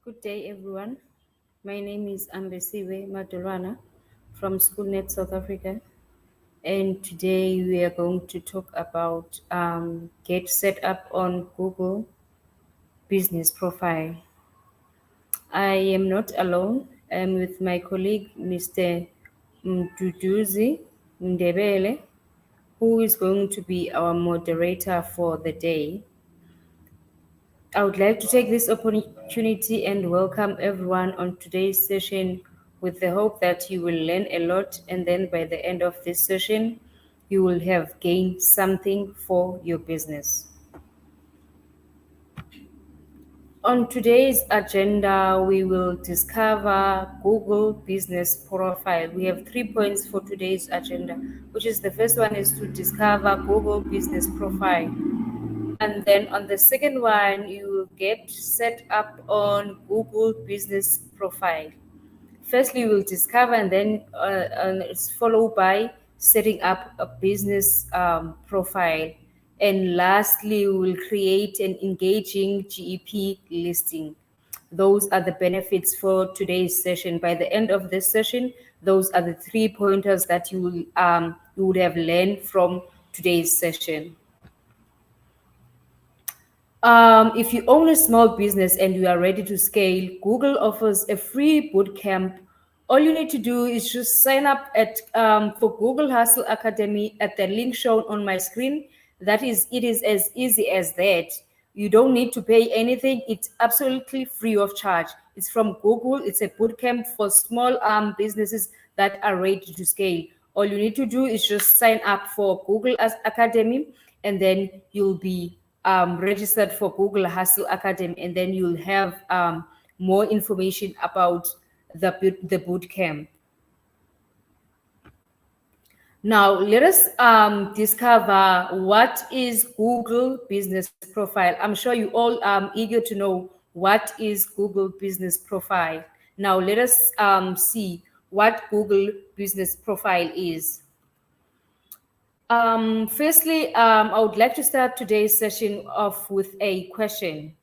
Good day, everyone. My name is Ambesiwe Madolwana from SchoolNet South Africa, and today we are going to talk about get set up on Google Business Profile. I am not alone. I'm with my colleague, Mr. Mduduzi Ndebele, who is going to be our moderator for the day. I would like to take this opportunity and welcome everyone on today's session with the hope that you will learn a lot, and then by the end of this session, you will have gained something for your business. On today's agenda, we will discover Google Business Profile. We have 3 points for today's agenda, which is the first one is to discover Google Business Profile. And then on the second one, you will get set up on Google Business Profile. Firstly, you will discover, and then it's followed by setting up a business profile. And lastly, we will create an engaging GEP listing. Those are the benefits for today's session. By the end of this session, those are the 3 pointers that you would have learned from today's session. If you own a small business and you are ready to scale, Google offers a free bootcamp. All you need to do is just sign up for Google Hustle Academy at the link shown on my screen. It is as easy as that. You don't need to pay anything. It's absolutely free of charge. It's from Google. It's a bootcamp for small businesses that are ready to scale. All you need to do is just sign up for Google Academy, and then you'll be registered for Google Hustle Academy, and then you'll have more information about the bootcamp. Now, let us discover what is Google Business Profile. I'm sure you all eager to know what is Google Business Profile. Now, let us see what Google Business Profile is. Firstly, I would like to start today's session off with a question.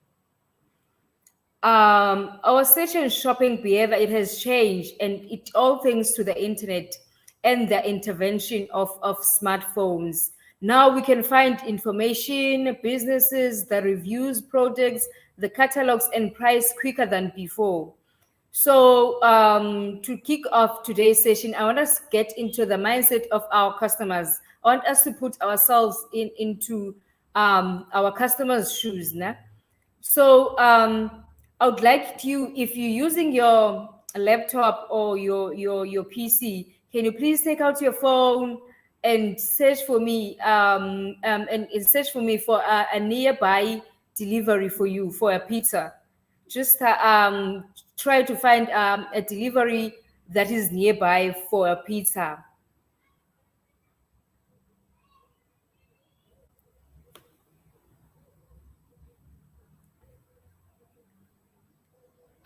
Our session shopping behavior, it has changed, and it all thanks to the internet and the intervention of smartphones. Now we can find information, businesses, the reviews, products, the catalogs, and price quicker than before. So to kick off today's session, I want us to get into the mindset of our customers. I want us to put ourselves into our customers' shoes. Nah? So I would like you, if you're using your laptop or your PC, can you please take out your phone and search for me and search for me for a nearby delivery for you for a pizza. Just try to find a delivery that is nearby for a pizza.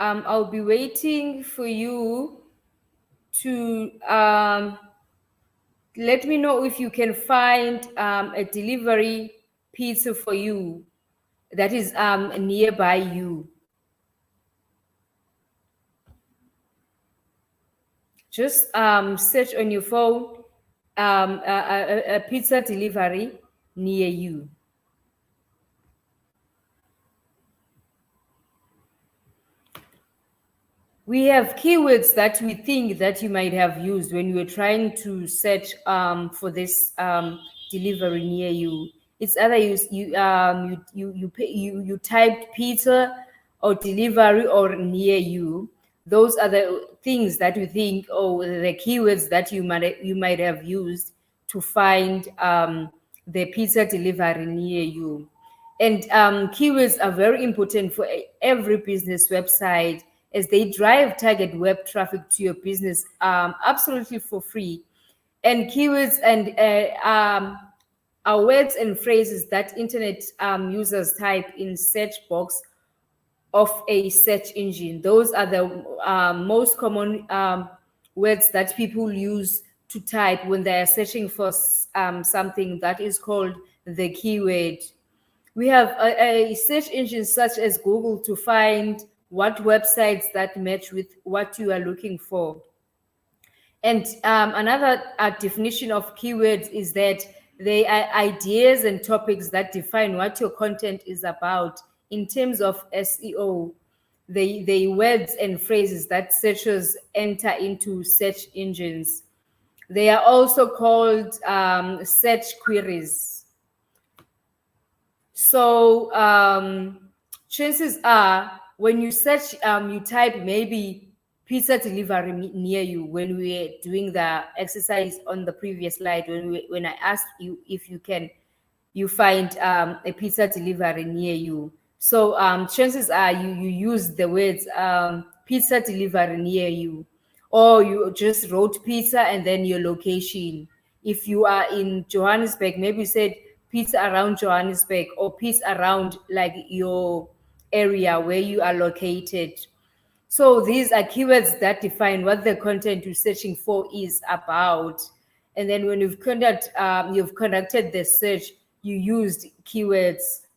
I'll be waiting for you to let me know if you can find a delivery pizza for you that is nearby you. Just search on your phone a pizza delivery near you. We have keywords that we think that you might have used when you were trying to search for this delivery near you. It's either you typed pizza or delivery or near you. Those are the things that we think, the keywords that you might have used to find the pizza delivery near you. And keywords are very important for every business website, as they drive target web traffic to your business absolutely for free. And keywords and are words and phrases that internet users type in search box of a search engine. Those are the most common words that people use to type when they are searching for something that is called the keyword. We have a search engine such as Google to find what websites that match with what you are looking for. And another definition of keywords is that they are ideas and topics that define what your content is about in terms of SEO. They words and phrases that searchers enter into search engines. They are also called search queries. So chances are when you search, you type maybe pizza delivery near you. When we were doing the exercise on the previous slide, when I asked you if you find a pizza delivery near you. So chances are you use the words pizza delivery near you, or you just wrote pizza and then your location. If you are in Johannesburg, maybe you said pizza around Johannesburg, or pizza around like your area where you are located. So these are keywords that define what the content you're searching for is about. And then when you've conducted the search, you used keywords.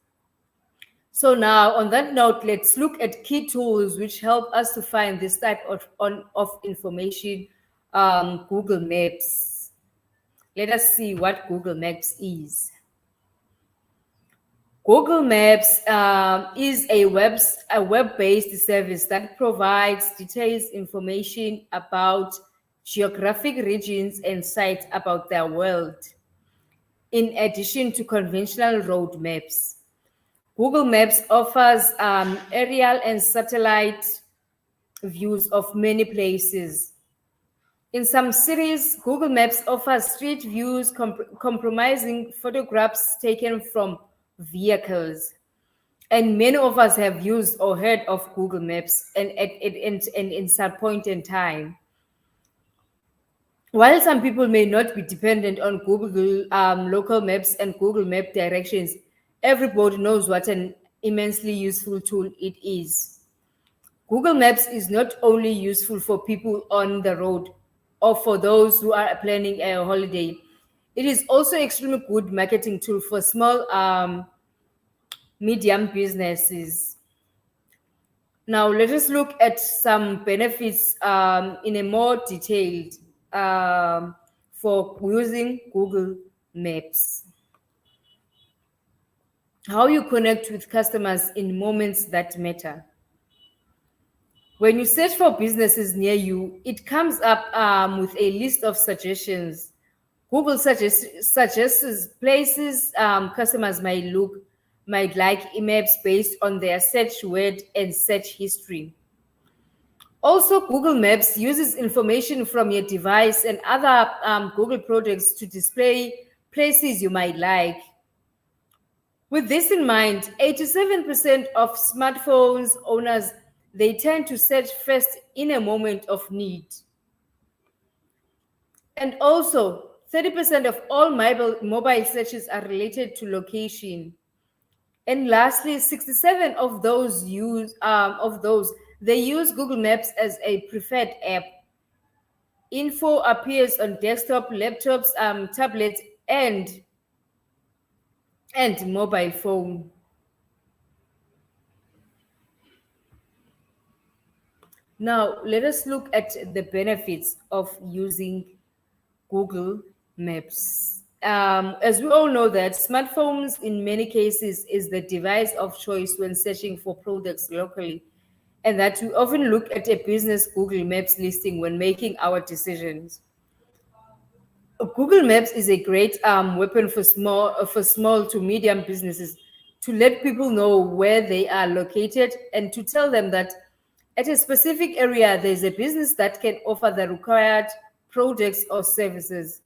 So now on that note, let's look at key tools which help us to find this type of information. Google Maps. Let us see what Google Maps is. Google Maps is a web-based service that provides detailed information about geographic regions and sites about their world. In addition to conventional road maps, Google Maps offers aerial and satellite views of many places. In some cities, Google Maps offers street views comprising photographs taken from vehicles. And many of us have used or heard of Google Maps and in some point in time. While some people may not be dependent on Google local maps and Google Map directions, everybody knows what an immensely useful tool it is. Google Maps is not only useful for people on the road or for those who are planning a holiday, it is also extremely good marketing tool for small medium businesses. Now let us look at some benefits in a more detailed for using Google Maps. How you connect with customers in moments that matter. When you search for businesses near you, it comes up with a list of suggestions. Google suggests places customers might like maps based on their search word and search history. Also, Google Maps uses information from your device and other Google projects to display places you might like. With this in mind, 87% of smartphones owners, they tend to search first in a moment of need. And also, 30% of all mobile searches are related to location. And lastly, 67 of those they use Google Maps as a preferred app. Info appears on desktop, laptops, tablets, and mobile phone. Now, let us look at the benefits of using Google Maps. As we all know that smartphones in many cases is the device of choice when searching for products locally, and that we often look at a business Google Maps listing when making our decisions. Google Maps is a great weapon for small to medium businesses to let people know where they are located and to tell them that at a specific area there's a business that can offer the required products or services.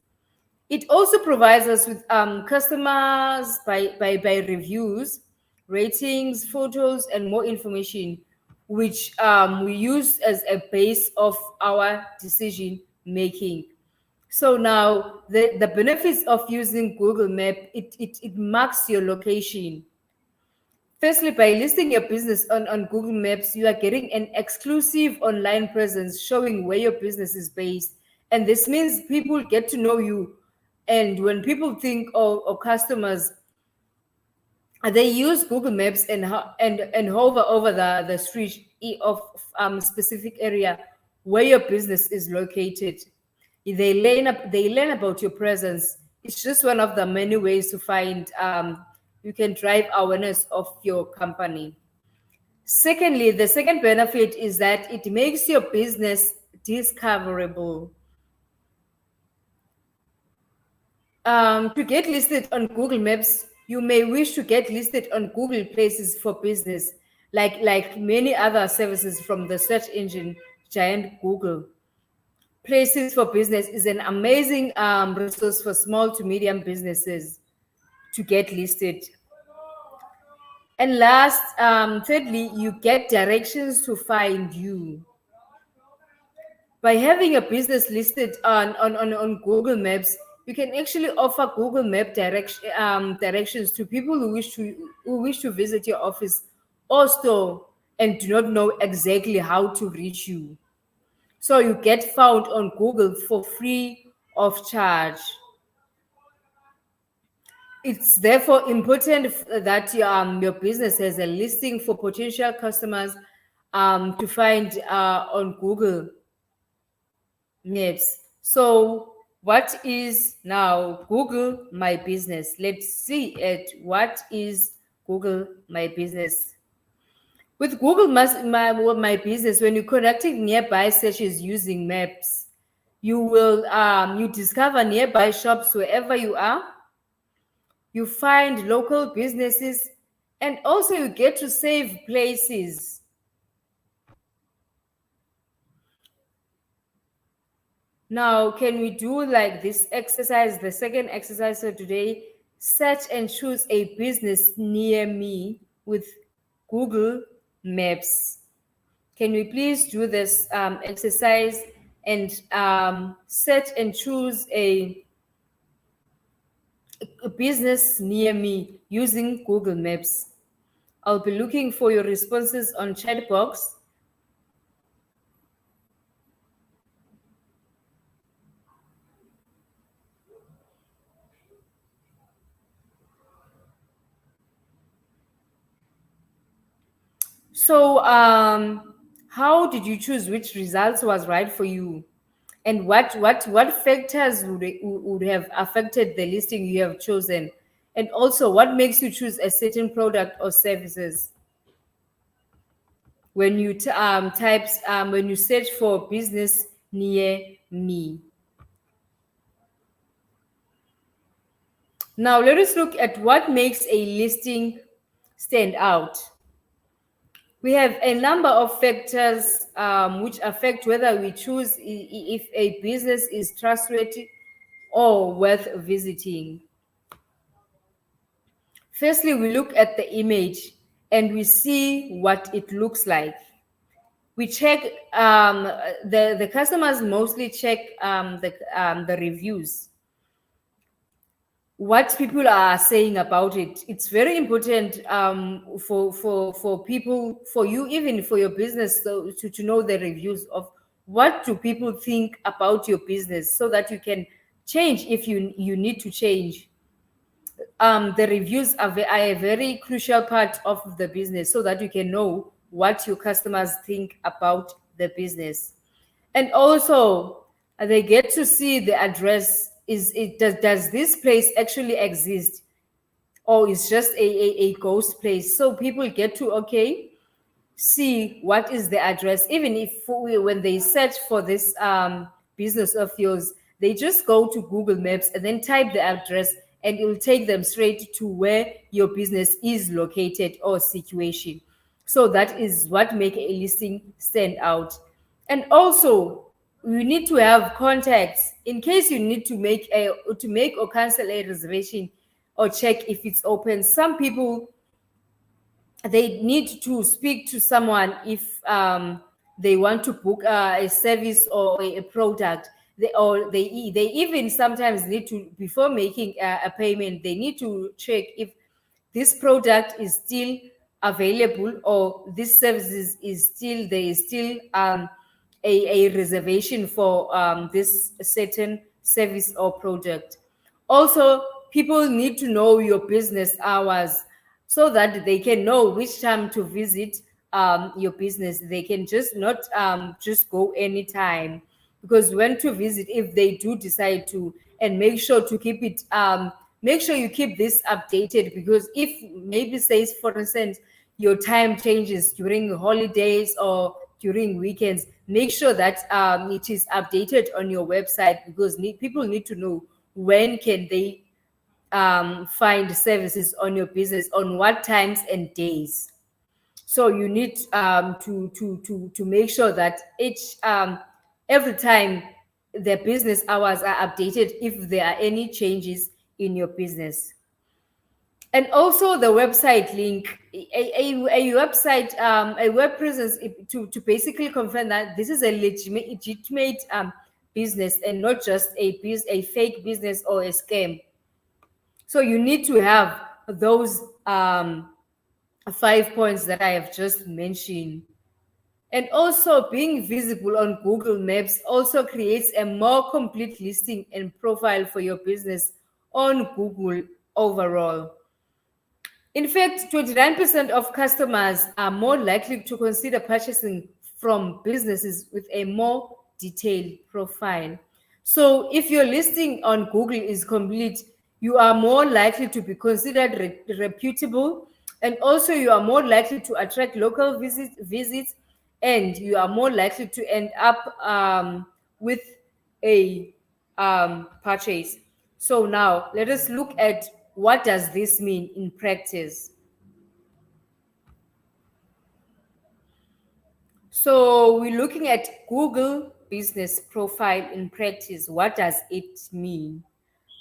It also provides us with customers by reviews, ratings, photos, and more information, which we use as a base of our decision making. So now the benefits of using Google Map, it marks your location. Firstly, by listing your business on Google Maps, you are getting an exclusive online presence showing where your business is based. And this means people get to know you. And when people think of customers, they use Google Maps and hover over the street of specific area where your business is located. They learn about your presence. It's just one of the many ways to find you can drive awareness of your company. Secondly, the second benefit is that it makes your business discoverable. To get listed on Google Maps, you may wish to get listed on Google Places for Business, like many other services from the search engine giant Google. Places for Business is an amazing resource for small to medium businesses to get listed. And thirdly, you get directions to find you. By having a business listed on Google Maps, you can actually offer Google Map directions to people who wish to visit your office or store and do not know exactly how to reach you. So you get found on Google for free of charge. It's therefore important that your business has a listing for potential customers to find on Google Maps. So, what is now Google My Business? Let's see at what is Google My Business. With Google My Business, when you're conducting nearby searches using maps, you discover nearby shops wherever you are. You find local businesses, and also you get to save places. Now, can we do like this exercise, the second exercise for today? Search and choose a business near me with Google Maps. Can we please do this exercise and search and choose a business near me using Google Maps? I'll be looking for your responses on chat box. So, how did you choose which results was right for you? And what factors would have affected the listing you have chosen? And also, what makes you choose a certain product or services? When you when you search for business near me. Now, let us look at what makes a listing stand out. We have a number of factors which affect whether we choose if a business is trustworthy or worth visiting. Firstly, we look at the image and we see what it looks like. We check the customers mostly check the reviews, what people are saying about it. It's very important for people, for you, even for your business, so to know the reviews of what do people think about your business, so that you can change if you need to change. The reviews are a very crucial part of the business, so that you can know what your customers think about the business. And also, they get to see the address. Does this place actually exist, or is just a ghost place? So people get to see what is the address. Even if when they search for this business of yours, they just go to Google Maps and then type the address, and it will take them straight to where your business is located or situation. So that is what make a listing stand out. And also, you need to have contacts in case you need to make or cancel a reservation or check if it's open. Some people, they need to speak to someone if they want to book a service or a product. They even sometimes need to, before making a payment, they need to check if this product is still available, or this service is still, there is still a reservation for this certain service or product. Also, people need to know your business hours, so that they can know which time to visit your business. They can just not just go anytime, because when to visit if they do decide to. And make sure to keep it make sure you keep this updated, because if maybe says for instance your time changes during holidays or during weekends, make sure that it is updated on your website, because people need to know when can they find services on your business, on what times and days. So you need to make sure that each every time the business hours are updated if there are any changes in your business. And also the website link, a website, a web presence, to basically confirm that this is a legitimate business and not just a fake business or a scam. So you need to have those 5 points that I have just mentioned. And also being visible on Google Maps also creates a more complete listing and profile for your business on Google overall. In fact, 29% of customers are more likely to consider purchasing from businesses with a more detailed profile. So, if your listing on Google is complete, you are more likely to be considered reputable, and also you are more likely to attract local visits, and you are more likely to end up with a purchase. So now let us look at what does this mean in practice. So we're looking at Google Business Profile in practice. What does it mean?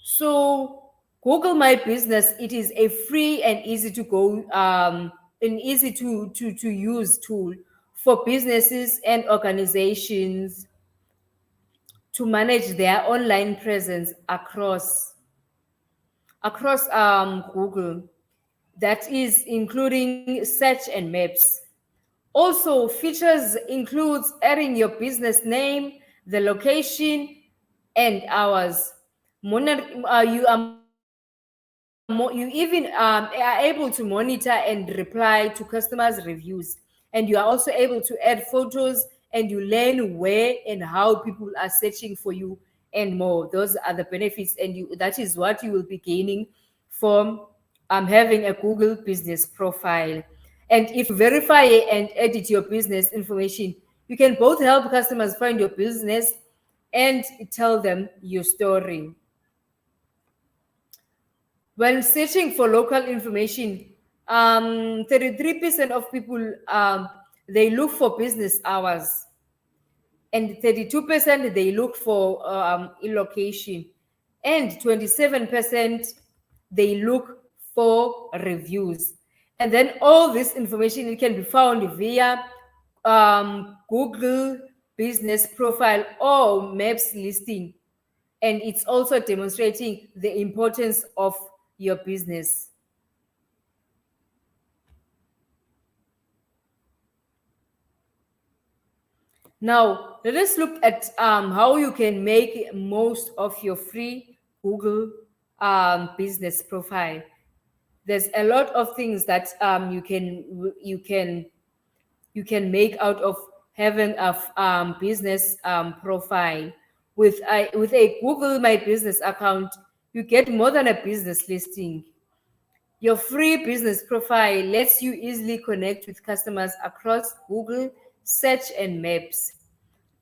So Google My Business, it is a free and easy to go, an easy to use tool for businesses and organizations to manage their online presence across Google. That is including search and maps. Also, features includes adding your business name, the location, and hours. You even are able to monitor and reply to customers' reviews, and you are also able to add photos, and you learn where and how people are searching for you and more. Those are the benefits, and that is what you will be gaining from having a Google business profile. And if you verify and edit your business information, you can both help customers find your business and tell them your story. When searching for local information, 33% of people they look for business hours, and 32% they look for location, and 27% they look for reviews. And then all this information, it can be found via Google business profile or maps listing, and it's also demonstrating the importance of your business. Now, let us look at how you can make most of your free Google business profile. There's a lot of things that you can make out of having a business profile. With a Google My Business account, you get more than a business listing. Your free business profile lets you easily connect with customers across Google, search, and maps.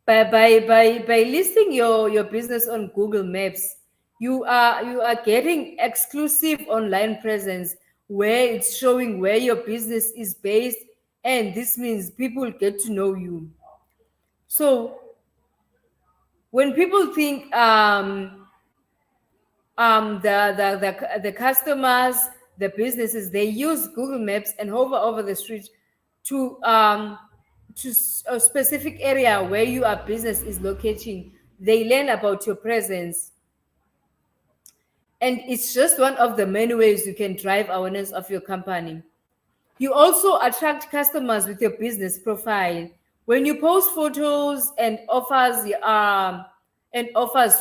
By listing your business on Google Maps, you are getting exclusive online presence where it's showing where your business is based, and this means people get to know you. So when people think the customers, the businesses, they use Google Maps and hover over the street to a specific area where your business is locating. They learn about your presence, and it's just one of the many ways you can drive awareness of your company. You also attract customers with your business profile. When you post photos and offers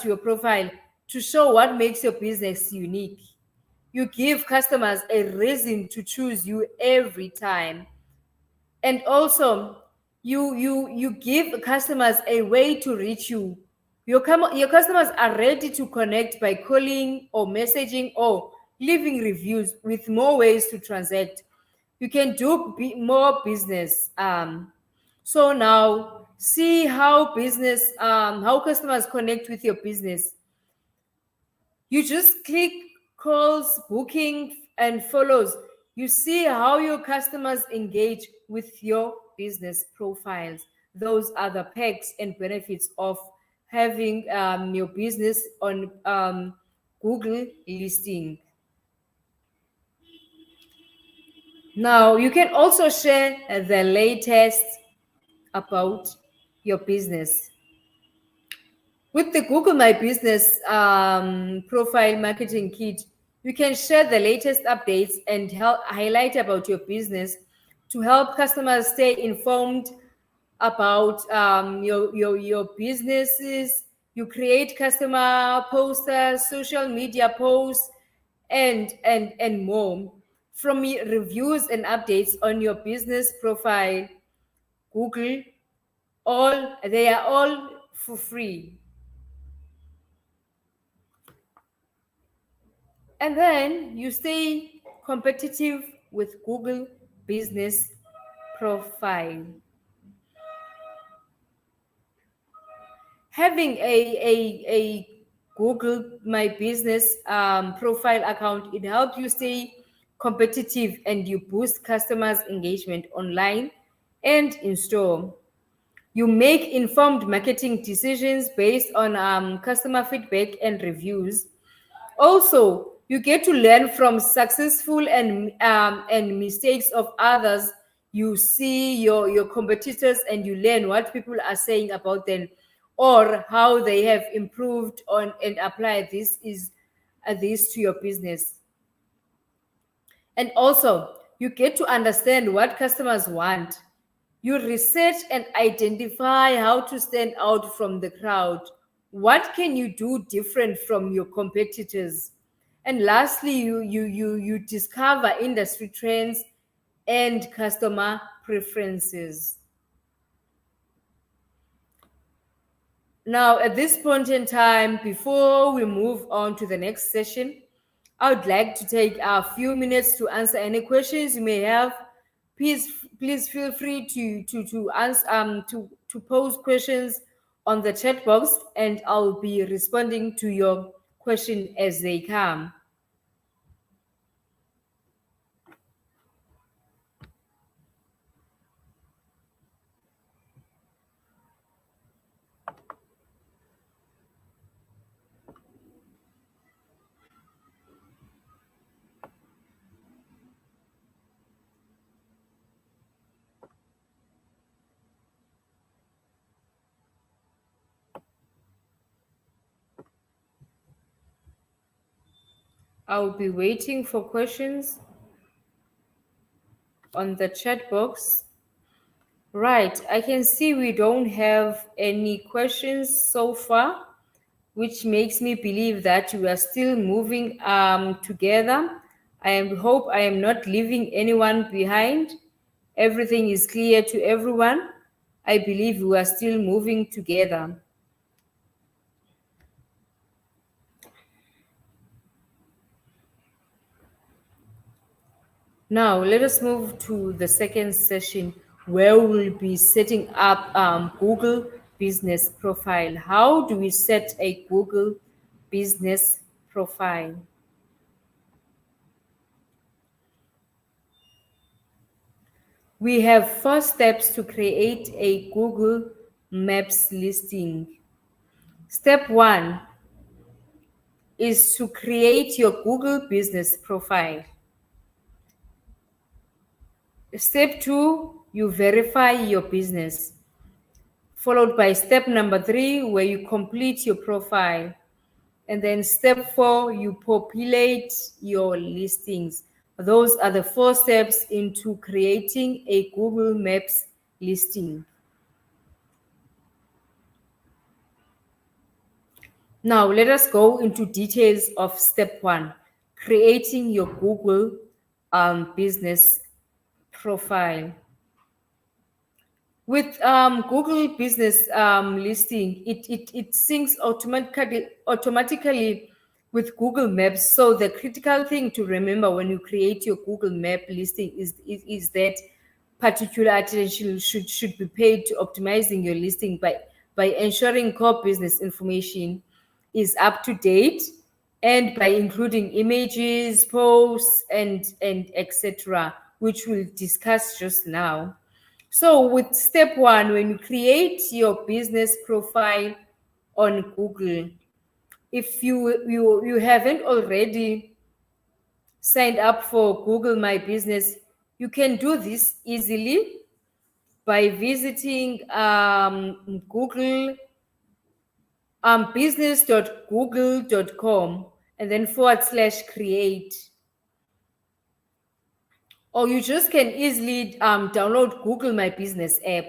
to your profile to show what makes your business unique, you give customers a reason to choose you every time. And also, you give customers a way to reach you. Your customers are ready to connect by calling or messaging or leaving reviews with more ways to transact. You can do more business. So now see how customers connect with your business. You just click calls, booking, and follows. You see how your customers engage with your business profiles. Those are the perks and benefits of having your business on Google listing. Now, you can also share the latest about your business. With the Google My Business profile marketing kit, you can share the latest updates and highlight about your business to help customers stay informed about your businesses. You create customer posters, social media posts, and more. From reviews and updates on your business profile, Google, they are all for free. And then you stay competitive with Google Business Profile. Having a Google My Business profile account, it helps you stay competitive and you boost customers' engagement online and in store. You make informed marketing decisions based on customer feedback and reviews. Also, you get to learn from successful and mistakes of others. You see your competitors and you learn what people are saying about them or how they have improved on and apply this to your business. And also, you get to understand what customers want. You research and identify how to stand out from the crowd. What can you do different from your competitors? And lastly, you discover industry trends and customer preferences. Now, at this point in time, before we move on to the next session, I would like to take a few minutes to answer any questions you may have. Please feel free to answer to pose questions on the chat box, and I'll be responding to your question as they come. I'll be waiting for questions on the chat box. Right, I can see we don't have any questions so far, which makes me believe that we are still moving together. Hope I am not leaving anyone behind. Everything is clear to everyone. I believe we are still moving together. Now, let us move to the second session where we'll be setting up Google Business Profile. How do we set a Google Business Profile? We have 4 steps to create a Google Maps listing. Step 1 is to create your Google Business Profile. Step 2, you verify your business. Followed by step number 3, where you complete your profile. And then step 4, you populate your listings. Those are the 4 steps into creating a Google Maps listing. Now, let us go into details of step 1, creating your Google business profile. With Google Business listing, it syncs automatically with Google Maps. So the critical thing to remember when you create your Google Map listing is that particular attention should be paid to optimizing your listing by ensuring core business information is up to date, and by including images, posts, and etc., which we'll discuss just now. So with step one, when you create your business profile on Google, if you haven't already signed up for Google My Business, you can do this easily by visiting Google business.google.com and then /create. Or you just can easily download Google My Business app.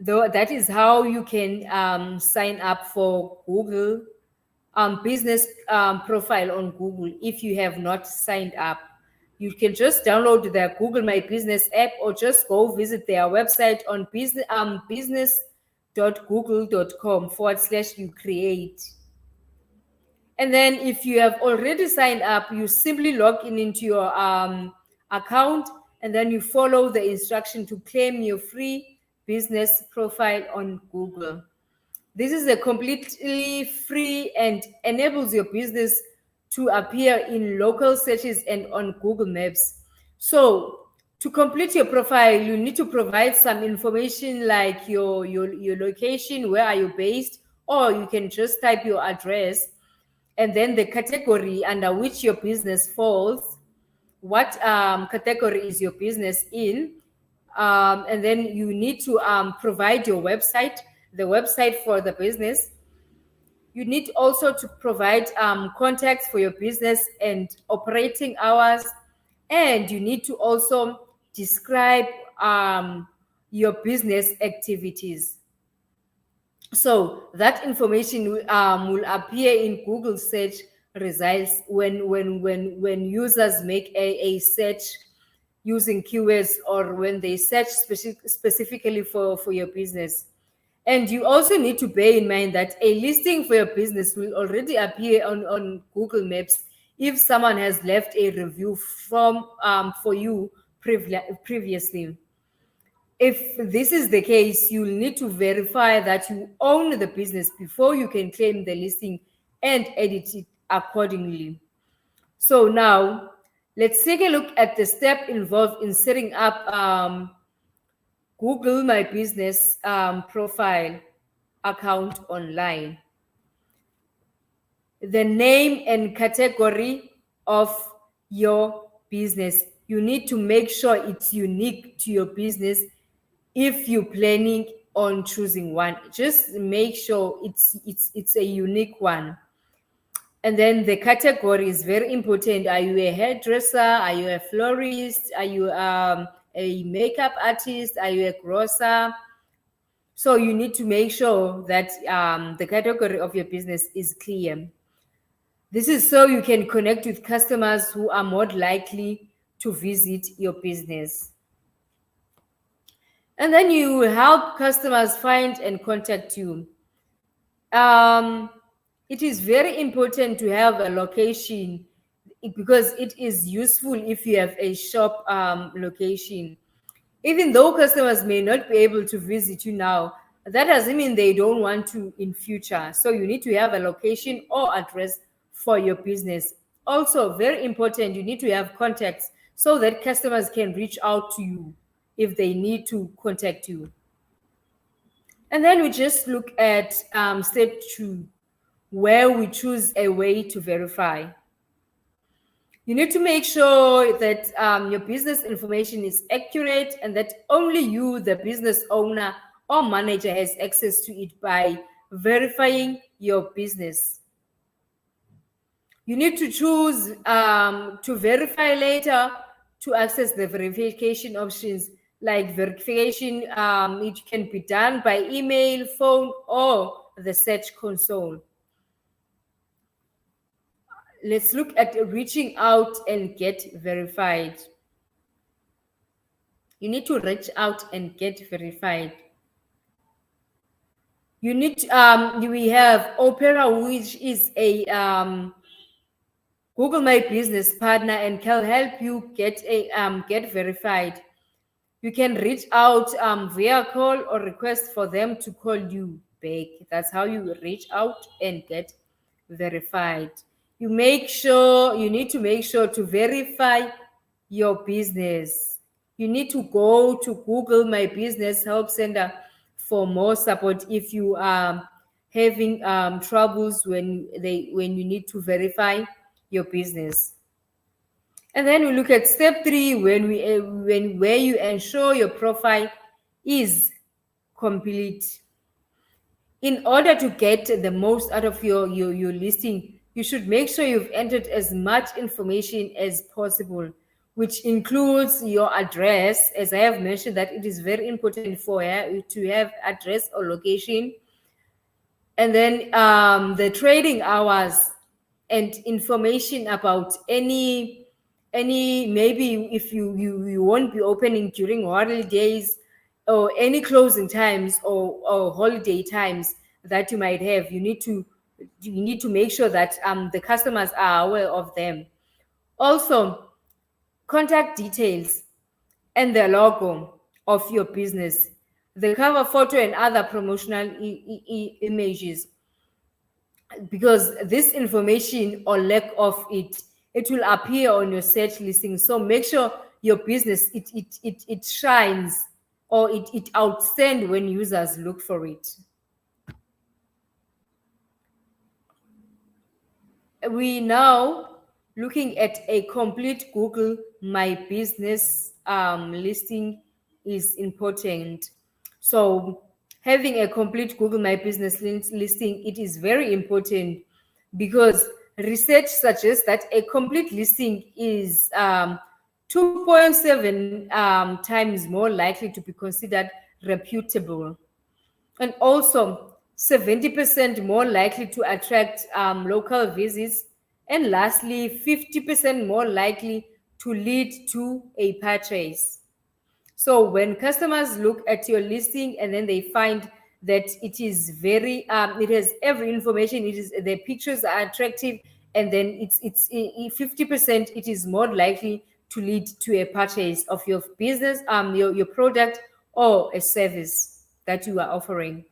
Though that is how you can sign up for Google business profile on Google. If you have not signed up, you can just download the Google My Business app, or just go visit their website on business.google.com /you create. And then if you have already signed up, you simply log in into your account, and then you follow the instruction to claim your free business profile on Google. This is a completely free and enables your business to appear in local searches and on Google Maps. So to complete your profile, you need to provide some information like your location, where are you based, or you can just type your address, and then the category under which your business falls, what category is your business in, and then you need to provide your website, the website for the business. You need also to provide contacts for your business and operating hours, and you need to also describe your business activities. So that information will appear in Google search results when users make a search using keywords, or when they search specifically for your business. And you also need to bear in mind that a listing for your business will already appear on Google Maps if someone has left a review for you previously. If this is the case, you'll need to verify that you own the business before you can claim the listing and edit it accordingly. So now, let's take a look at the step involved in setting up Google My Business profile account online. The name and category of your business. You need to make sure it's unique to your business. If you're planning on choosing one, just make sure it's a unique one. And then the category is very important. Are you a hairdresser? Are you a florist? Are you a makeup artist? Are you a grocer? So you need to make sure that the category of your business is clear. This is so you can connect with customers who are more likely to visit your business. And then you help customers find and contact you. It is very important to have a location, because it is useful if you have a shop location. Even though customers may not be able to visit you now, that doesn't mean they don't want to in future. So you need to have a location or address for your business. Also, very important, you need to have contacts so that customers can reach out to you if they need to contact you. And then we just look at step 2, where we choose a way to verify. You need to make sure that your business information is accurate, and that only you, the business owner or manager, has access to it by verifying your business. You need to choose to verify later to access the verification options. Like verification, it can be done by email, phone, or the search console. Let's look at reaching out and get verified. You need to reach out and get verified. You need we have Opera, which is a Google My Business partner and can help you get verified. You can reach out via call or request for them to call you back. That's how you reach out and get verified. You need to make sure to verify your business. You need to go to Google My Business Help Center for more support if you are having troubles when you need to verify your business. And then we look at step 3 when where you ensure your profile is complete. In order to get the most out of your listing, you should make sure you've entered as much information as possible, which includes your address. As I have mentioned, that it is very important for you to have address or location, and then the trading hours and information about any maybe if you won't be opening during holidays or any closing times or holiday times that you might have. You need to make sure that the customers are aware of them. Also, contact details and the logo of your business, the cover photo and other promotional images, because this information or lack of it will appear on your search listing. So make sure your business it shines or it outstands when users look for it. We now looking at a complete Google My Business listing is important. So having a complete Google My Business listing, it is very important because research suggests that a complete listing is 2.7 times more likely to be considered reputable, and also 70% more likely to attract local visits, and lastly 50% more likely to lead to a purchase. So when customers look at your listing and then they find that it is very it has every information, it is the pictures are attractive, and then it's 50% it is more likely to lead to a purchase of your business, your product or a service that you are offering.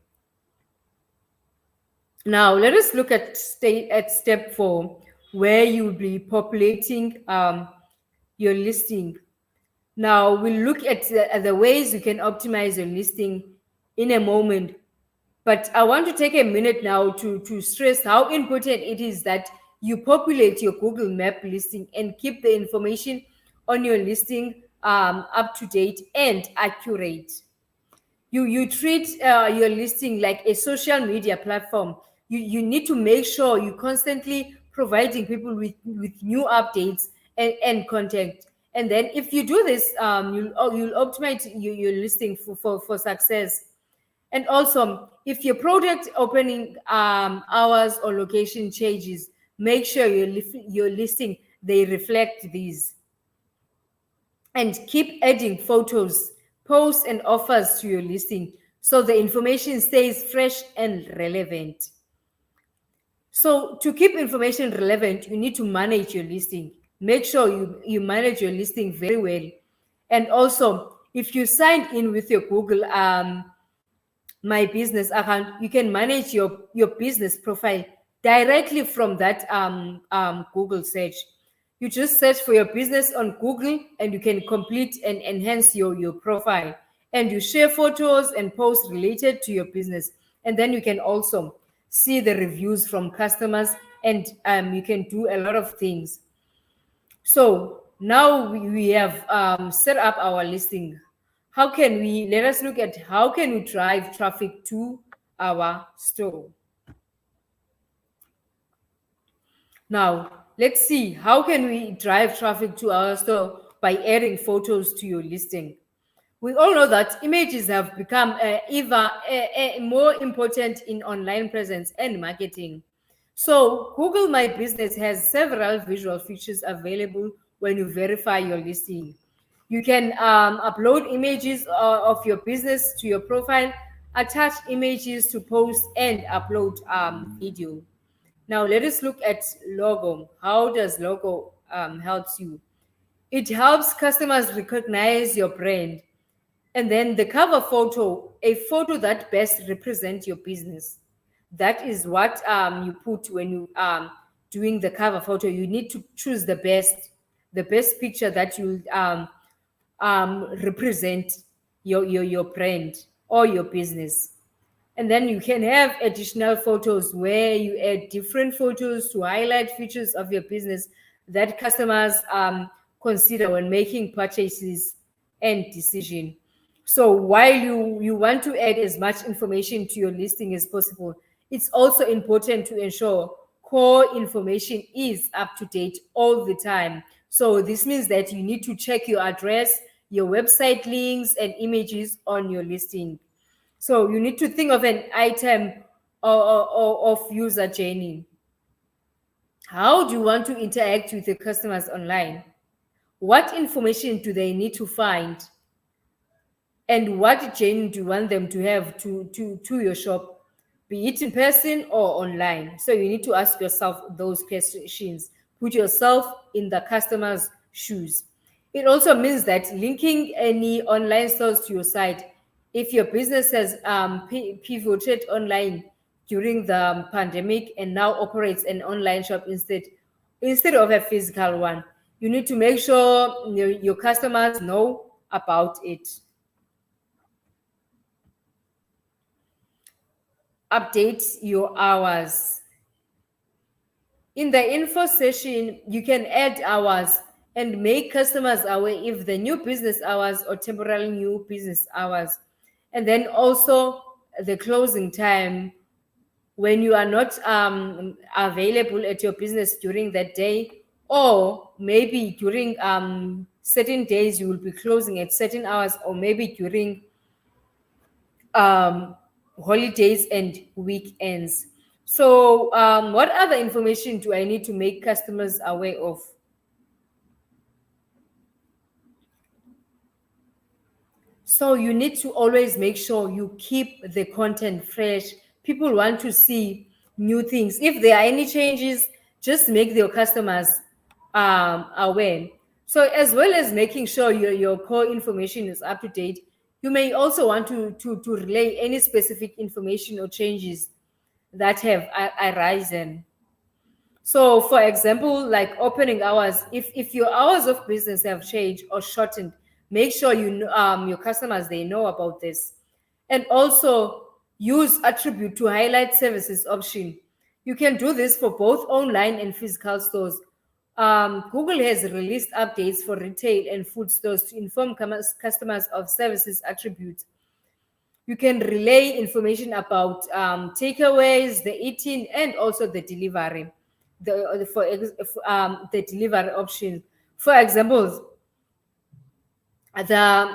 Now, let us look at step 4, where you'll be populating your listing. Now, we'll look at the ways you can optimize your listing in a moment. But I want to take a minute now to stress how important it is that you populate your Google Map listing and keep the information on your listing up to date and accurate. You treat your listing like a social media platform. You need to make sure you constantly providing people with new updates and content. And then if you do this, you'll optimize your listing for success. And also, if your product opening hours or location changes, make sure your listing they reflect these, and keep adding photos, posts, and offers to your listing so the information stays fresh and relevant. So to keep information relevant, you need to manage your listing. Make sure you manage your listing very well. And also, if you signed in with your Google My Business account, you can manage your business profile directly from that Google search. You just search for your business on Google and you can complete and enhance your profile. And you share photos and posts related to your business. And then you can also see the reviews from customers, and you can do a lot of things. So now we have set up our listing. Let us look at how can we drive traffic to our store. Now, let's see how can we drive traffic to our store by adding photos to your listing. We all know that images have become even more important in online presence and marketing. So Google My Business has several visual features available when you verify your listing. You can upload images of your business to your profile, attach images to post, and upload video. Now let us look at logo. How does logo helps you? It helps customers recognize your brand. And then the cover photo, a photo that best represents your business. That is what you put when you doing the cover photo. You need to choose the best picture that you represent your brand or your business. And then you can have additional photos where you add different photos to highlight features of your business that customers consider when making purchases and decision. So while you want to add as much information to your listing as possible, it's also important to ensure core information is up to date all the time. So this means that you need to check your address, your website links, and images on your listing. So you need to think of an item of user journey. How do you want to interact with the customers online? What information do they need to find? And what journey do you want them to have to your shop, be it in person or online? So you need to ask yourself those questions. Put yourself in the customer's shoes. It also means that linking any online stores to your site, if your business has pivoted online during the pandemic and now operates an online shop instead of a physical one, you need to make sure your customers know about it. Update your hours. In the info session, you can add hours and make customers aware if the new business hours or temporary new business hours. And then also the closing time when you are not available at your business during that day, or maybe during certain days you will be closing at certain hours, or maybe during holidays and weekends. So what other information do I need to make customers aware of? So you need to always make sure you keep the content fresh. People want to see new things. If there are any changes, just make your customers aware. So as well as making sure your core information is up to date, you may also want to relay any specific information or changes that have arisen. So, for example, like opening hours, if your hours of business have changed or shortened, make sure your customers they know about this, and also use attribute to highlight services option. You can do this for both online and physical stores. Google has released updates for retail and food stores to inform customers of services attributes. You can relay information about takeaways, the eating, and also the delivery, the delivery option. For example, the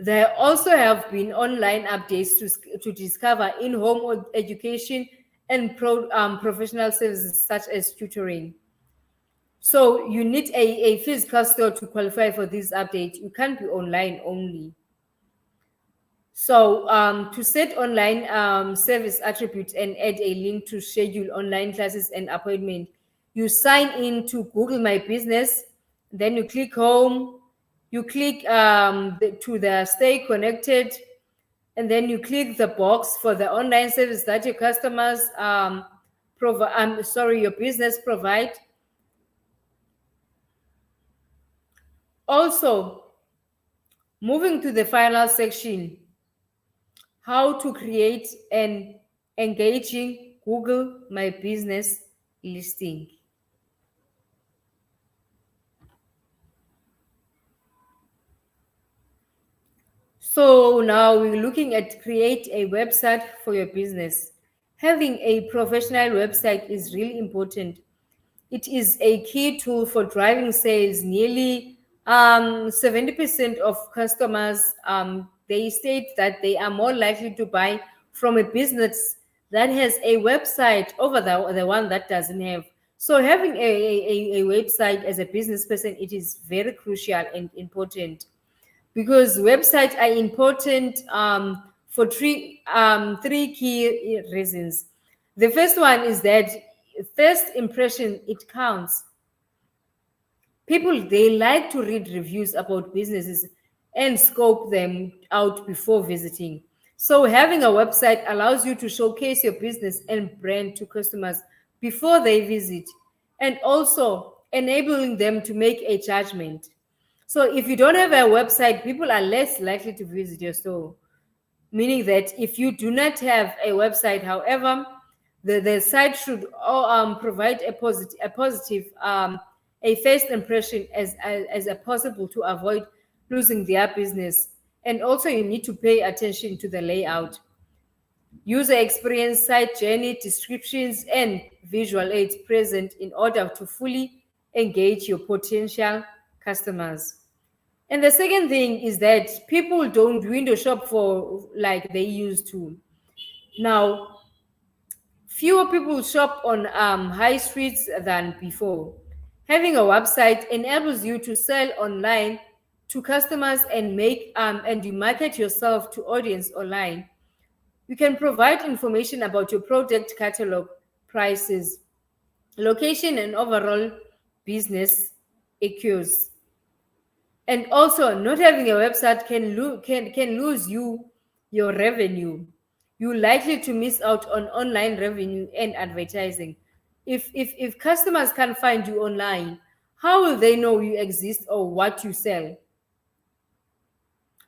there also have been online updates to discover in-home education and professional services such as tutoring. So you need a physical store to qualify for this update. You can't be online only. So to set online service attributes and add a link to schedule online classes and appointment, you sign in to Google My Business, then you click home, you click to the stay connected, and then you click the box for the online service that your customers your business provide. Also, moving to the final section, how to create an engaging Google My Business listing. So now we're looking at create a website for your business. Having a professional website is really important. It is a key tool for driving sales. Nearly 70% of customers they state that they are more likely to buy from a business that has a website over the one that doesn't have. So having a website as a business person, it is very crucial and important, because websites are important for three key reasons. The first one is that first impression, it counts. People, they like to read reviews about businesses and scope them out before visiting. So having a website allows you to showcase your business and brand to customers before they visit, and also enabling them to make a judgment. So if you don't have a website, people are less likely to visit your store, meaning that if you do not have a website, however, the site should provide a positive a first impression as a possible to avoid losing their business. And also you need to pay attention to the layout, user experience, site journey descriptions, and visual aids present in order to fully engage your potential customers. And the second thing is that people don't window shop for like they used to. Now, fewer people shop on high streets than before. Having a website enables you to sell online to customers and you market yourself to audience online. You can provide information about your product catalog, prices, location, and overall business issues. And also, not having a website can lose you your revenue. You're likely to miss out on online revenue and advertising. If customers can't find you online, how will they know you exist or what you sell?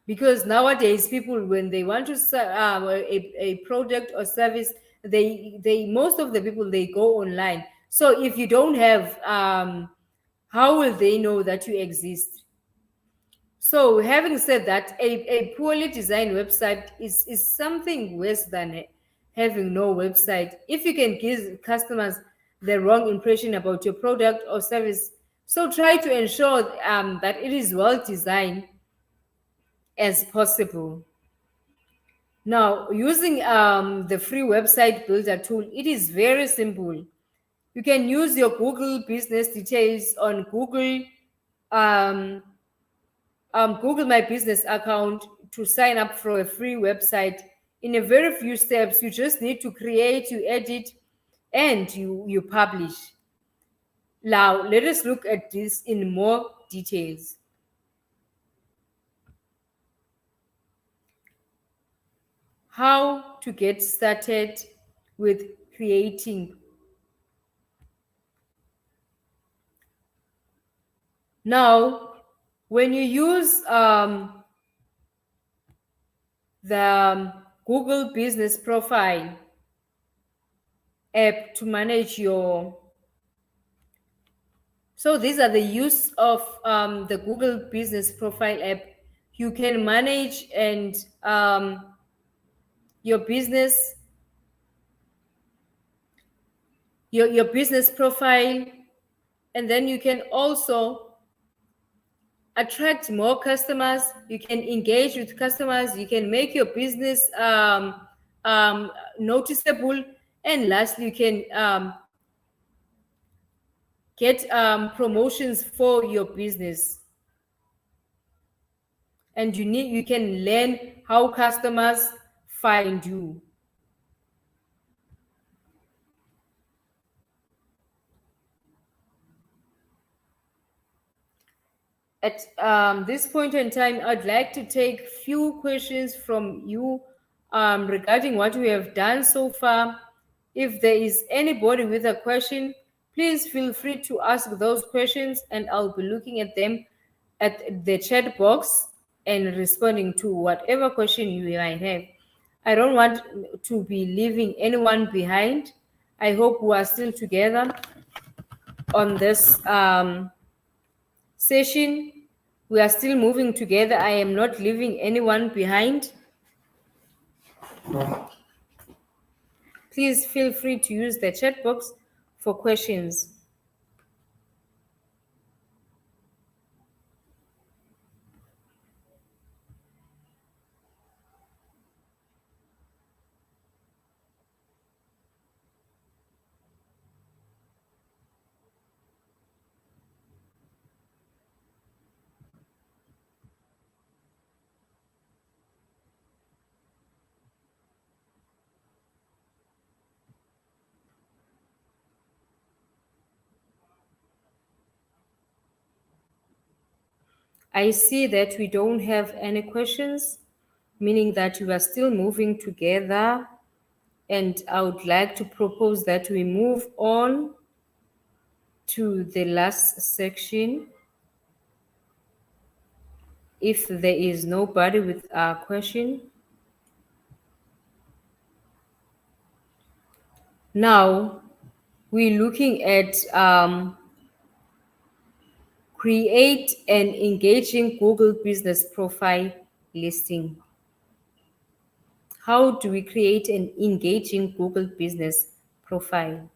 Because nowadays people, when they want to sell a product or service, they most of the people, they go online. So if you don't have, how will they know that you exist? So, having said that, a poorly designed website is something worse than having no website. If you can give customers the wrong impression about your product or service, so try to ensure that it is well designed as possible. Now, using the free website builder tool, it is very simple. You can use your Google business details on um, Google My Business account to sign up for a free website. In a very few steps, you just need to create, you edit, and you publish. Now, let us look at this in more details. How to get started with creating. Now, when you use the Google Business Profile app to manage your, so these are the use of the Google Business Profile app. You can manage and your business, your business profile, and then you can also attract more customers. You can engage with customers. You can make your business noticeable, and lastly, you can get promotions for your business. And you can learn how customers find you. At this point in time, I'd like to take few questions from you regarding what we have done so far. If there is anybody with a question, please feel free to ask those questions, and I'll be looking at them at the chat box and responding to whatever question you might have. I don't want to be leaving anyone behind. I hope we are still together on this session. We are still moving together. I am not leaving anyone behind. Please feel free to use the chat box for questions. I see that we don't have any questions, meaning that we are still moving together. And I would like to propose that we move on to the last section. If there is nobody with a question, now we're looking at create an engaging Google business profile listing. How do we create an engaging Google business profile?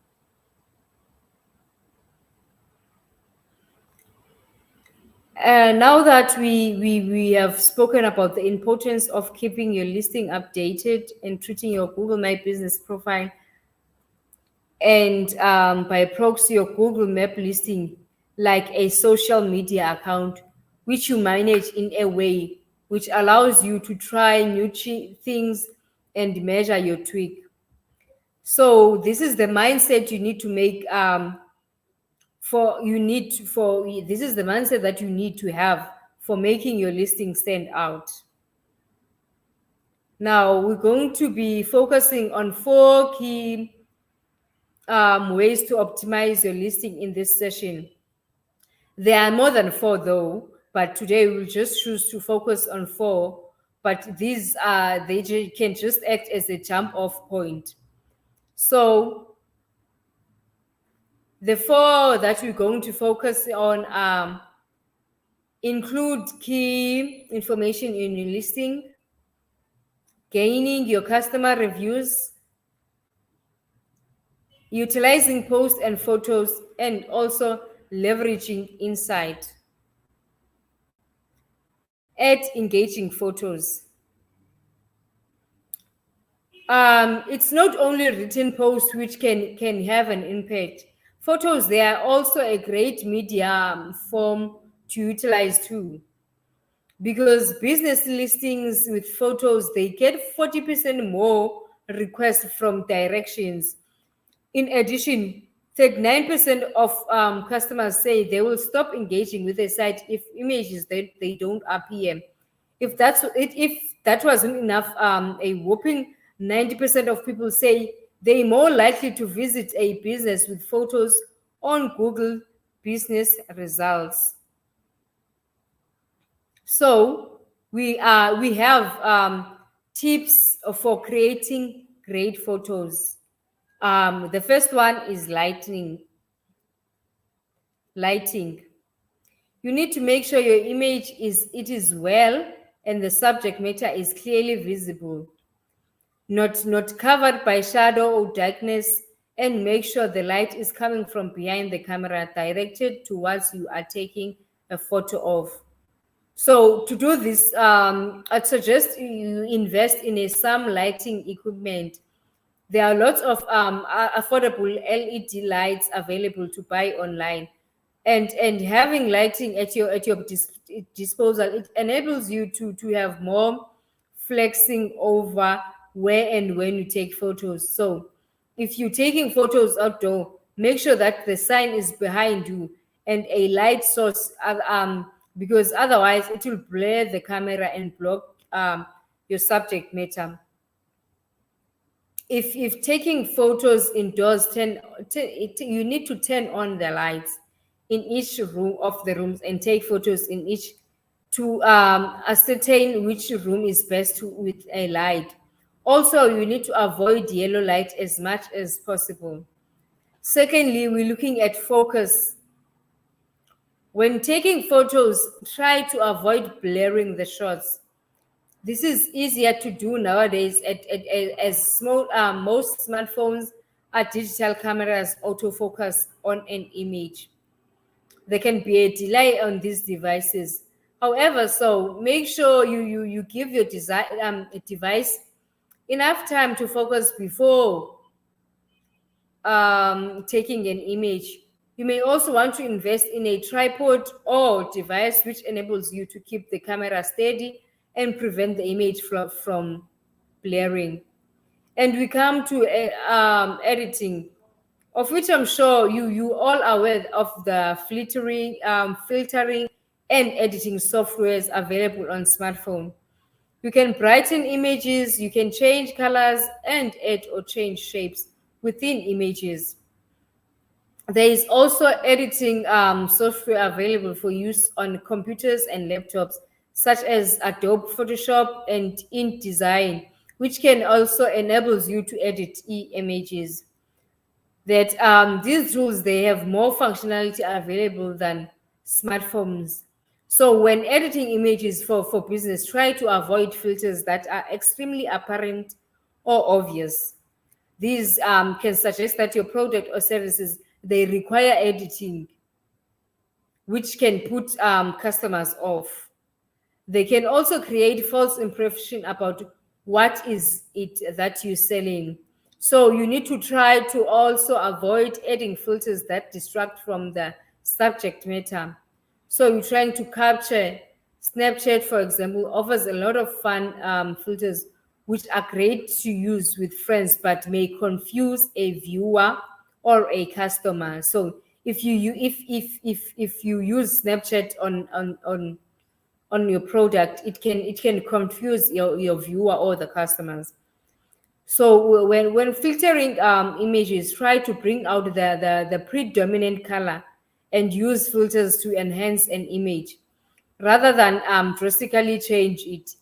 Now that we have spoken about the importance of keeping your listing updated and treating your Google My Business profile and by proxy your Google Map listing like a social media account, which you manage in a way which allows you to try new things and measure your tweak. So this is the mindset you need to make this is the mindset that you need to have for making your listing stand out. Now we're going to be focusing on 4 key ways to optimize your listing in this session. There are more than 4 though, but today we'll just choose to focus on 4. But these can just act as a jump off point. So the 4 that we're going to focus on include key information in your listing, gaining your customer reviews, utilizing posts and photos, and also leveraging insight. Add engaging photos. It's not only written posts which can have an impact. Photos, they are also a great media form to utilize too. Because business listings with photos, they get 40% more requests from directions. In addition, 39% of customers say they will stop engaging with a site if images they don't appear. If that wasn't enough, a whopping 90% of people say they're more likely to visit a business with photos on Google business results. So we have tips for creating great photos. The first one is lighting. You need to make sure your image is well and the subject matter is clearly visible, not covered by shadow or darkness, and make sure the light is coming from behind the camera directed towards you are taking a photo of. So to do this, I'd suggest you invest in some lighting equipment. There are lots of affordable LED lights available to buy online, and having lighting at your disposal, it enables you to have more flexing over where and when you take photos. So if you're taking photos outdoor, make sure that the sign is behind you and a light source, because otherwise it will blur the camera and block your subject matter. If taking photos indoors, you need to turn on the lights in each room of the rooms and take photos in each to ascertain which room is best with a light. Also, you need to avoid yellow light as much as possible. Secondly, we're looking at focus. When taking photos, try to avoid blurring the shots. This is easier to do nowadays as most smartphones are digital cameras autofocus on an image. There can be a delay on these devices. However, so make sure you give your device enough time to focus before taking an image. You may also want to invest in a tripod or device which enables you to keep the camera steady and prevent the image from blaring. And we come to editing, of which I'm sure you all are aware of the filtering and editing softwares available on smartphone. You can brighten images, you can change colors, and add or change shapes within images. There is also editing software available for use on computers and laptops, such as Adobe Photoshop and InDesign, which can also enables you to edit images. That these tools, they have more functionality available than smartphones. So when editing images for business, try to avoid filters that are extremely apparent or obvious. These can suggest that your product or services, they require editing, which can put customers off. They can also create false impression about what is it that you're selling. So you need to try to also avoid adding filters that distract from the subject matter. So you're trying to capture Snapchat, for example, offers a lot of fun filters which are great to use with friends but may confuse a viewer or a customer. So if you use Snapchat on your product, it can confuse your viewer or the customers. So when filtering images, try to bring out the predominant color and use filters to enhance an image rather than drastically change it.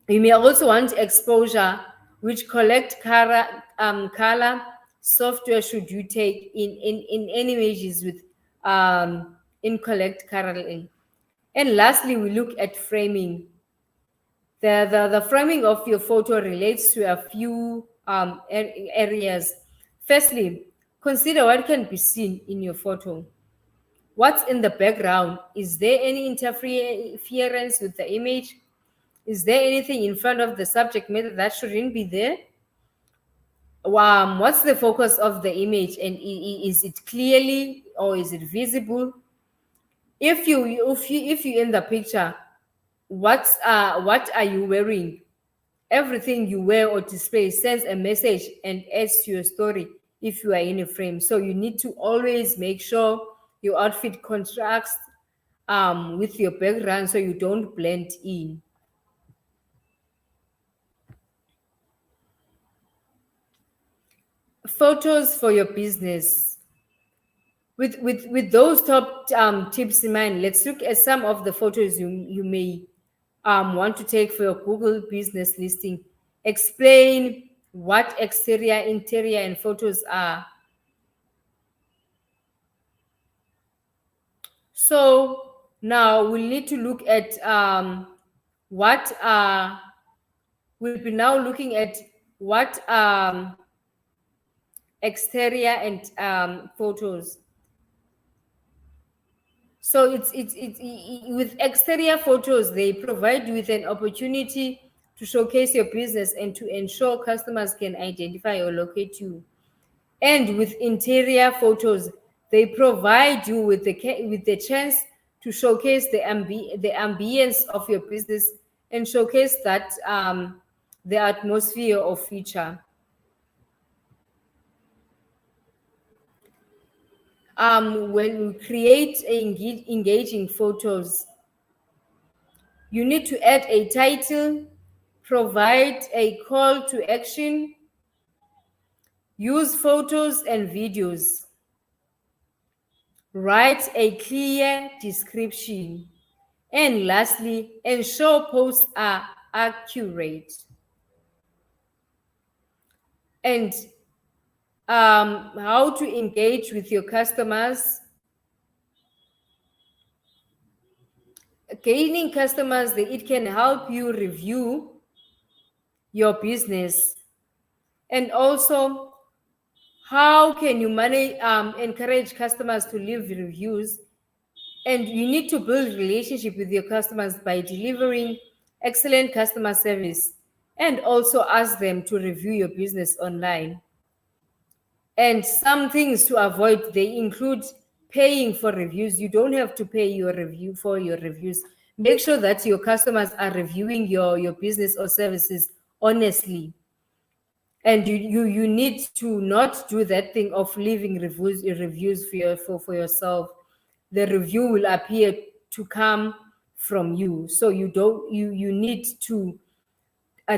You may also want exposure, which collect color software should you take in any images with incorrect coloring. And lastly, we look at framing. The framing of your photo relates to a few areas. Firstly, consider what can be seen in your photo. What's in the background? Is there any interference with the image? Is there anything in front of the subject matter that shouldn't be there? What's the focus of the image, and is it clearly or is it visible? If you in the picture, what are you wearing? Everything you wear or display sends a message and adds to your story if you are in a frame. So you need to always make sure your outfit contrasts with your background so you don't blend in. Photos for your business. With those top tips in mind, let's look at some of the photos you may want to take for your Google business listing. Explain what exterior, interior, and photos are. So now we'll need to look at what we'll be now looking at what exterior and photos. So with exterior photos, they provide you with an opportunity to showcase your business and to ensure customers can identify or locate you. And with interior photos, they provide you with the chance to showcase the ambience of your business and showcase that the atmosphere or feature. When you create engaging photos, you need to add a title, provide a call to action, use photos and videos, write a clear description, and lastly, ensure posts are accurate. And how to engage with your customers. Gaining customers, it can help you review your business. And also, how can you encourage customers to leave reviews? And you need to build relationship with your customers by delivering excellent customer service and also ask them to review your business online. And some things to avoid, they include paying for reviews. You don't have to pay your reviews. Make sure that your customers are reviewing your business or services honestly. And you need to not do that thing of leaving reviews for yourself. the review will appear to come from you. So you need to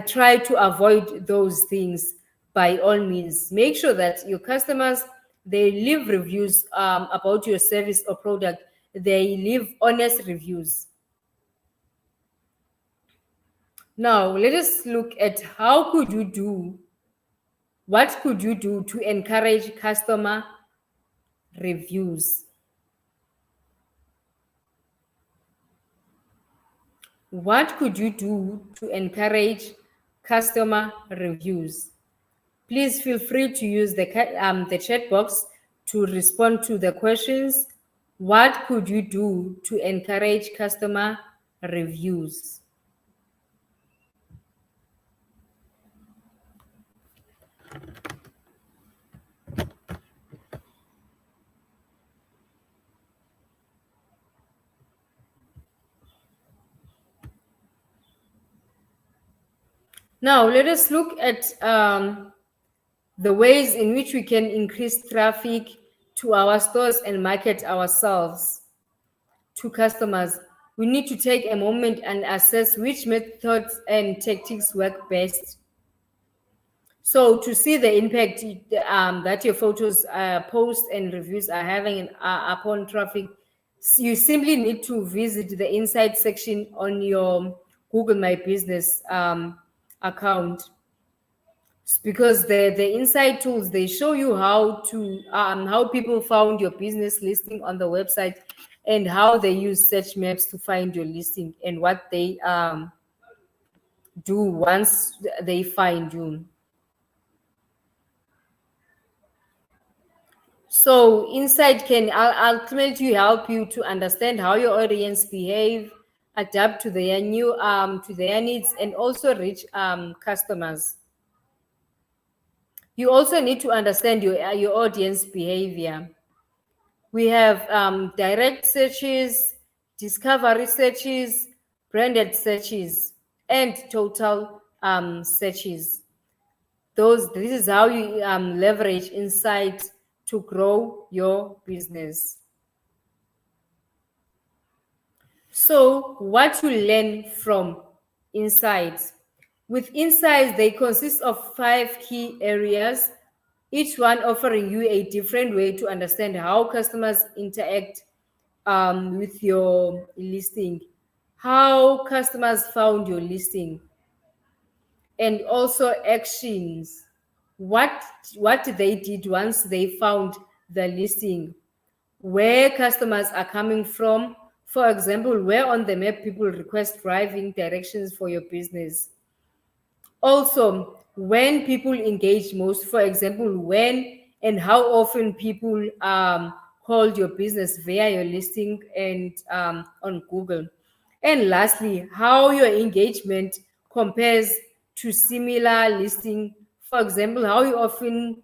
try to avoid those things by all means. Make sure that your customers, they leave reviews about your service or product. They leave honest reviews. Now let us look at what could you do to encourage customer reviews. What could you do to encourage customer reviews? Please feel free to use the chat box to respond to the questions. What could you do to encourage customer reviews? Now, let us look at the ways in which we can increase traffic to our stores and market ourselves to customers. We need to take a moment and assess which methods and tactics work best. So to see the impact that your photos, posts, and reviews are having upon traffic, you simply need to visit the Insight section on your Google My Business account, because the Insight tools, they show you how people found your business listing on the website and how they use search maps to find your listing and what they do once they find you. So Insight can ultimately help you to understand how your audience behave, adapt to their needs, and also reach customers. You also need to understand your audience behavior. We have direct searches, discovery searches, branded searches, and total searches. This is how you leverage Insight to grow your business. So what you learn from Insights? With Insights, they consist of 5 key areas, each one offering you a different way to understand how customers interact with your listing, how customers found your listing, and also actions. What they did once they found the listing, where customers are coming from. For example, where on the map people request driving directions for your business. Also, when people engage most, for example, when and how often people called your business via your listing and on Google. And lastly, how your engagement compares to similar listing. For example, how you often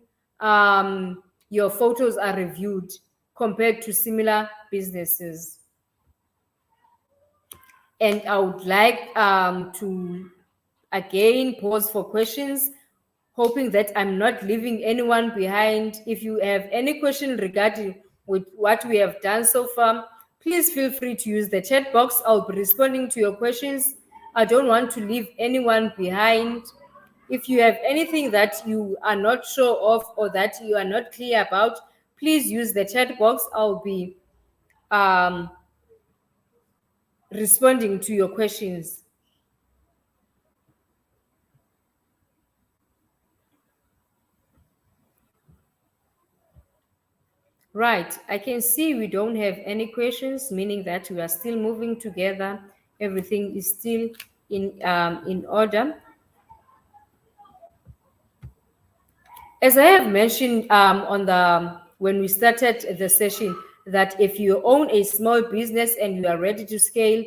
your photos are reviewed compared to similar businesses. And I would like to again pause for questions, hoping that I'm not leaving anyone behind. If you have any question regarding with what we have done so far, please feel free to use the chat box. I'll be responding to your questions. I don't want to leave anyone behind. If you have anything that you are not sure of or that you are not clear about, please use the chat box. I'll be responding to your questions. Right, I can see we don't have any questions, meaning that we are still moving together. Everything is still in order. As I have mentioned when we started the session, that if you own a small business and you are ready to scale,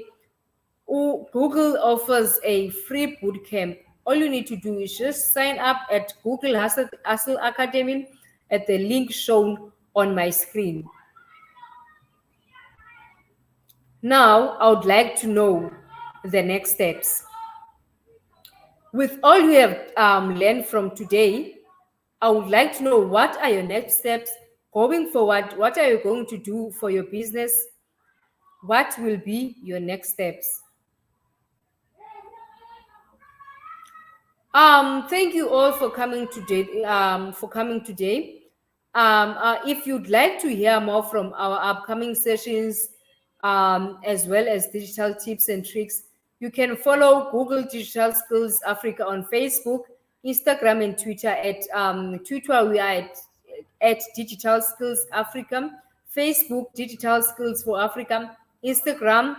Google offers a free bootcamp. All you need to do is just sign up at Google Hustle Academy at the link shown on my screen. Now, I would like to know the next steps. With all you have learned from today, I would like to know what are your next steps going forward. What are you going to do for your business? What will be your next steps? Thank you all for coming today. If you'd like to hear more from our upcoming sessions, as well as digital tips and tricks, you can follow Google Digital Skills Africa on Facebook, Instagram, and Twitter. Twitter, we are at Digital Skills Africa, Facebook, Digital Skills for Africa, Instagram,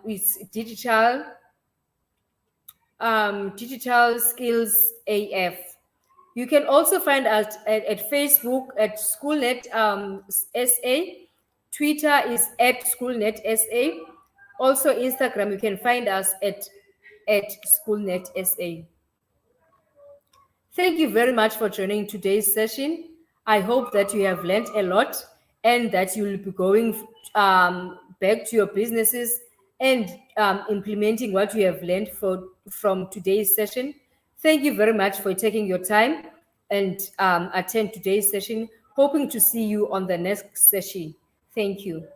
it's digital skills AF. You can also find us at Facebook at Schoolnet SA. Twitter is at Schoolnet SA. Also, Instagram, you can find us at Schoolnet SA. Thank you very much for joining today's session. I hope that you have learned a lot and that you will be going back to your businesses and implementing what you have learned from today's session. Thank you very much for taking your time and attend today's session. Hoping to see you on the next session. Thank you.